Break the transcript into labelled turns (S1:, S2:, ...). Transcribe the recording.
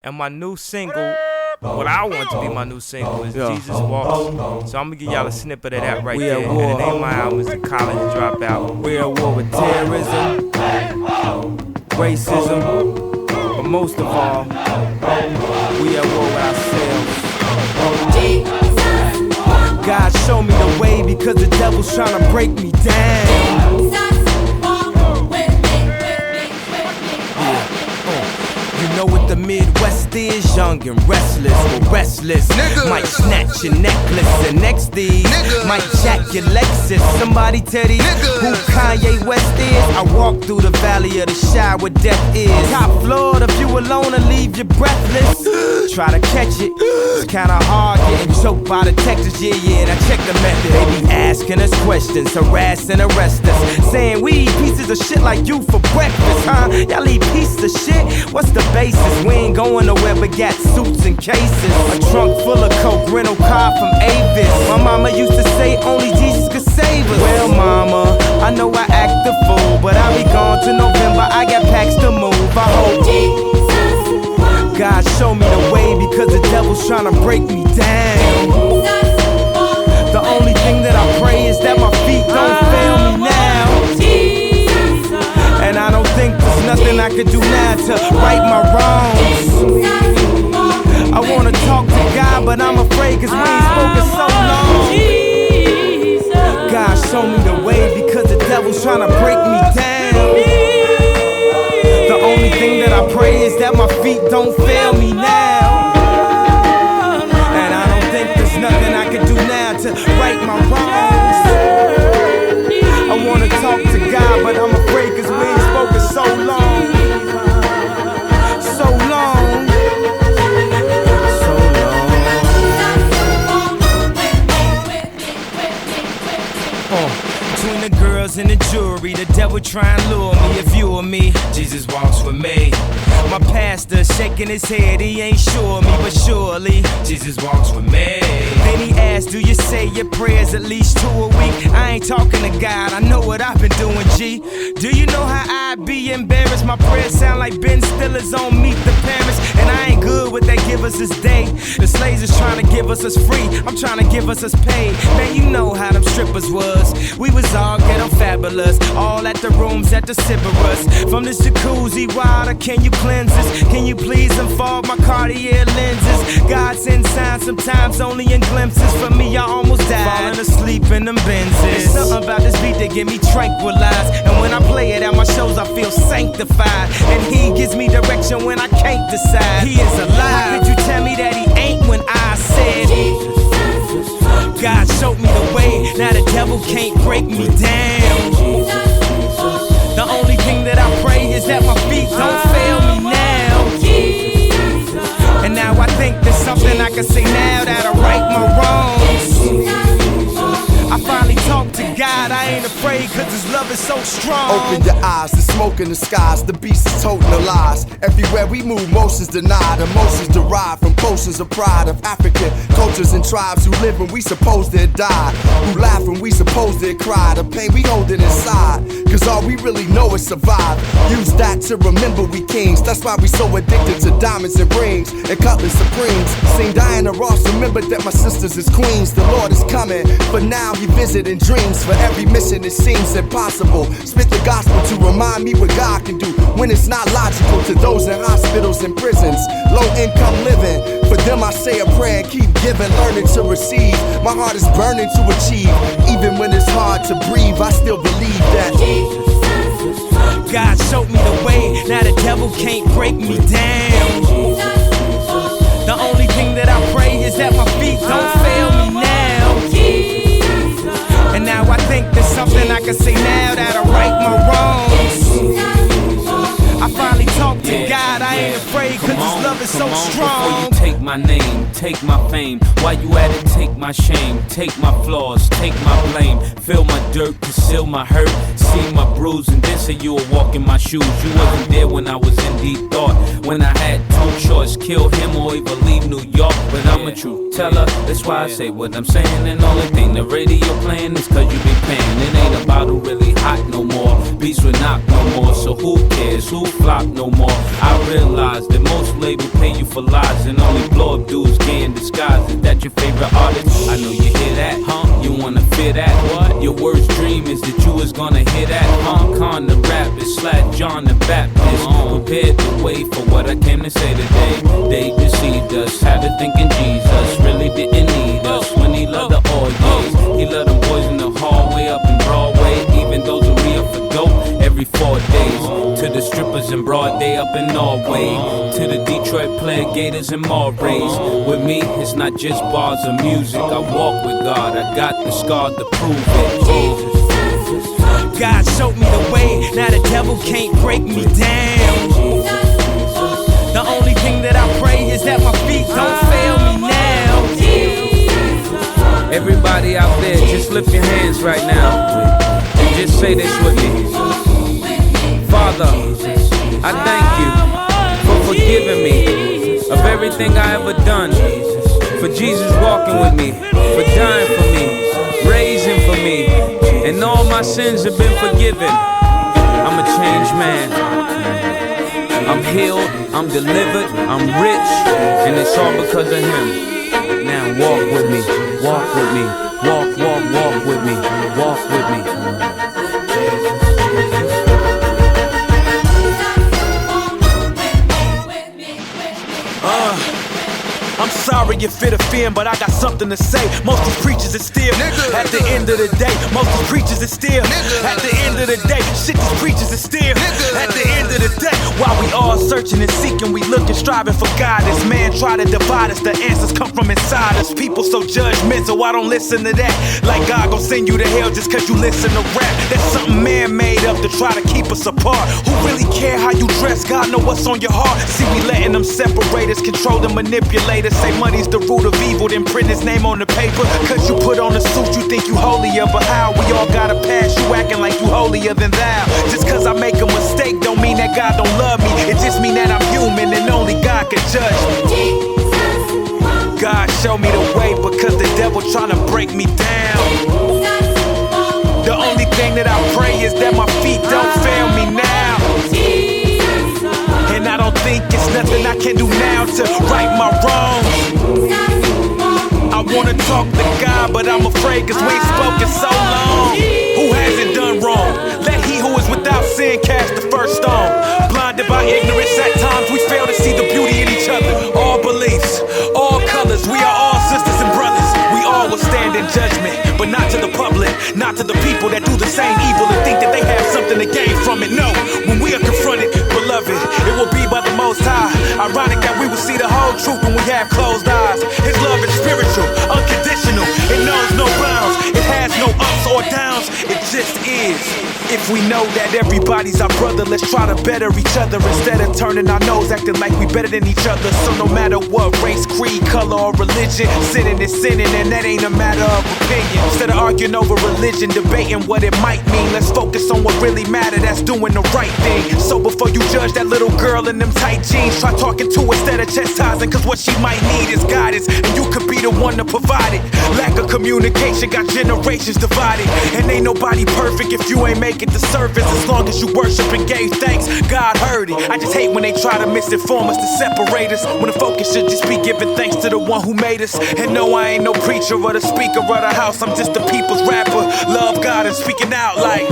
S1: And my new single, what I want to be my new single is Jesus Walks. So I'm gonna give y'all a snippet of that right there. And the name of my album is The College Dropout. We're at war with terrorism, racism, but most of all, we at war with ourselves. God show me the way because the devil's trying to break me down. You know what the Midwest is, young and restless, or restless. Nigga. Might snatch your necklace, and next these might jack your Lexus. Somebody tell these who Kanye West is. I walk through the valley of the shadow where death is. Top floor, the view alone will leave you breathless. Try to catch it, it's kinda hard getting choked by the Texas, yeah, and I check the method. They be asking us questions, harass and arrest us, saying we eat pieces of shit like you for breakfast, huh? Y'all eat pieces of shit? What's the basis? We ain't going nowhere but got suits and cases. A trunk full of coke, rental car from Avis. My mama used to say only Jesus could save us. Well, mama, I know I act the fool, but I'll be gone to November, I got packs to move. I hope God show me the way because the devil's trying to break me down. The only thing that I pray is that my feet don't fail me now. And I don't think there's nothing I could do now to right my wrongs. I wanna talk to God, but I'm afraid cause we ain't spoken so long. God show me the way because the devil's trying to break me down. The only thing that I pray is that my feet don't fail me now. And I don't think there's nothing I can do now to right my wrongs. I wanna talk to God, but I'm afraid cause we ain't spoken so long. So long. So long. Between the girls and the jewelry, the devil try and lure me. If you or me, Jesus walks with me. My pastor shaking his head, he ain't sure of me, but surely Jesus walks with me. Then he asked, do you say your prayers at least 2 a week? I ain't talking to God, I know what I've been doing, G. Do you know how I'd be embarrassed? My prayers sound like Ben Stiller's on Meet the Parents. And I ain't good with they give us this day. The slaves is trying to give us free, I'm trying to give us paid. Man, you know how them strippers was. We was all ghetto fabulous, all at the rooms at the Sybaris. From this jacuzzi water, can you cleanse us? Can you please unfold my Cartier lenses? God sends signs sometimes only in glimpses. For me, I almost died falling asleep in them Benzes. There's something about this beat that get me tranquilized, and when I play it at my shows, I feel sanctified. And he gives me direction when I can't decide. He is alive. How could you tell me that he ain't when I said God showed me the way, now the devil can't break me down. The only thing that I pray is that my feet don't fail me now. And now I think there's something I can say now that'll right my wrongs. I finally talked to God, I ain't afraid cause his love is so strong.
S2: Open your eyes, the smoke in the skies, the beast is toting the lies. Everywhere we move, motions denied, emotions derived from potions of pride of African cultures and tribes who live when we supposed to die, who laugh when we supposed to cry. The pain we hold it inside, cause all we really know is survive. Use that to remember we kings, that's why we so addicted to diamonds and rings and Cutlass Supremes. Sing Diana Ross, remember that my sisters is queens. The Lord is coming, but now he visit in dreams. For every mission it seems impossible. Spit the gospel to remind me what God can do when it's not logical. To those in hospitals and prisons, low income living, for them I say a prayer and keep giving, learning to receive. My heart is burning to achieve. Even when it's hard to breathe, I still believe that
S1: God showed me the way, now the devil can't break me down. The only thing that I pray is that my feet don't fail me now. And now I think there's something I can say now that'll right my wrongs. I finally talked to God, I ain't afraid cause his love is so strong.
S3: Before you take my name, take my fame, while you at it, take my shame, take my flaws, take my blame, fill my dirt, conceal my hurt, see my bruise, and then say you were walking my shoes. You wasn't there when I was in deep thought, when I had two choice, kill him or even leave New York. But I'm a truth teller, that's why I say what I'm saying. And the only thing the radio playing is cause you be paying. It ain't about who really hot no more, beats will knock no more. So who cares, who flop no more? I realize that most labels who pay you for lies and only blow up dudes gay in disguise. Is that your favorite artist? I know you hear that, huh? You wanna fear that? What? Your worst dream is that you was gonna hear that, huh? Con the Rapist, Slack John the Baptist. Prepared the way for what I came to say today. They deceived us, had to thinking Jesus really didn't need us when he loved the all gays. He loved them boys in the hallway up in Broadway, even those who re up for dope every 4 days. To the strippers in Broad Day up in Norway, to the Detroit Player Gators and Marais. With me, it's not just bars of music. I walk with God, I got the scar to prove it.
S1: God showed me the way, now the devil can't break me down. The only thing that I pray is that my feet don't fail me now.
S3: Everybody out there, just lift your hands right now and just say this with me. Father, I thank you for forgiving me of everything I ever done, for Jesus walking with me, for dying for me, raising for me, and all my sins have been forgiven. I'm a changed man. I'm healed, I'm delivered, I'm rich, and it's all because of him. Now walk with me, walk with me, walk with me, walk with me.
S4: I'm sorry if it offend, but I got something to say. Most of these preachers is still at the end of the day. Most of these preachers is still at the end of the day. Shit, these preachers is still at the end of the day. While we all searching and seeking, we looking, striving for guidance. Man try to divide us, the answers come from inside us. People so judgmental, I don't listen to that. Like God gon' send you to hell just cause you listen to rap. That's something man made up to try to keep us apart. Who really care how you dress? God know what's on your heart. See, we letting them separate us, control and manipulate us. Say money's the root of evil, then print his name on the paper. Cause you put on a suit, you think you holier. But how? We all got a past, you acting like you holier than thou. Just cause I make a mistake don't mean that God don't love me. It just mean that I'm human and only God can judge me. God show me the way because the devil tryna break me down. The only thing that I pray is that my feet don't fail me now. And I don't think it's nothing I can do now to right my wrongs. I wanna talk to God, but I'm afraid cause we ain't spoken so long. Who hasn't done wrong? Let he who is without sin cast the first stone. Blinded by ignorance at times, we fail to see the beauty in each other. All beliefs, all colors, we are all sisters and brothers. We all will stand in judgment, but not to the public, not to the people that do the same evil and think that they have something to gain from it. No, when we are confronted, beloved, it will be by the Most High. Ironic that we will see the whole truth when we have closed eyes. His love is spiritual, unconditional, it knows no bounds, it has no ups or downs, it just is. If we know that everybody's our brother, let's try to better each other instead of turning our nose, acting like we better than each other. So no matter what race, creed, color, or religion, sinning is sinning, and that ain't a matter of opinion. Instead of arguing over religion, debating what it might mean, let's focus on what really matters, that's doing the right thing. So before you judge that little girl in them tight jeans, try talking to her instead of chastising, cause what she might need is guidance, and you could be the one to provide it. Lack of communication got generations divided, and ain't nobody perfect if you ain't making the surface. As long as you worship and gave thanks, God heard it. I just hate when they try to misinform us to separate us, when the focus should just be giving thanks to the one who made us. And no, I ain't no preacher or the speaker of the house, I'm just the people's rapper. Love God and speaking out like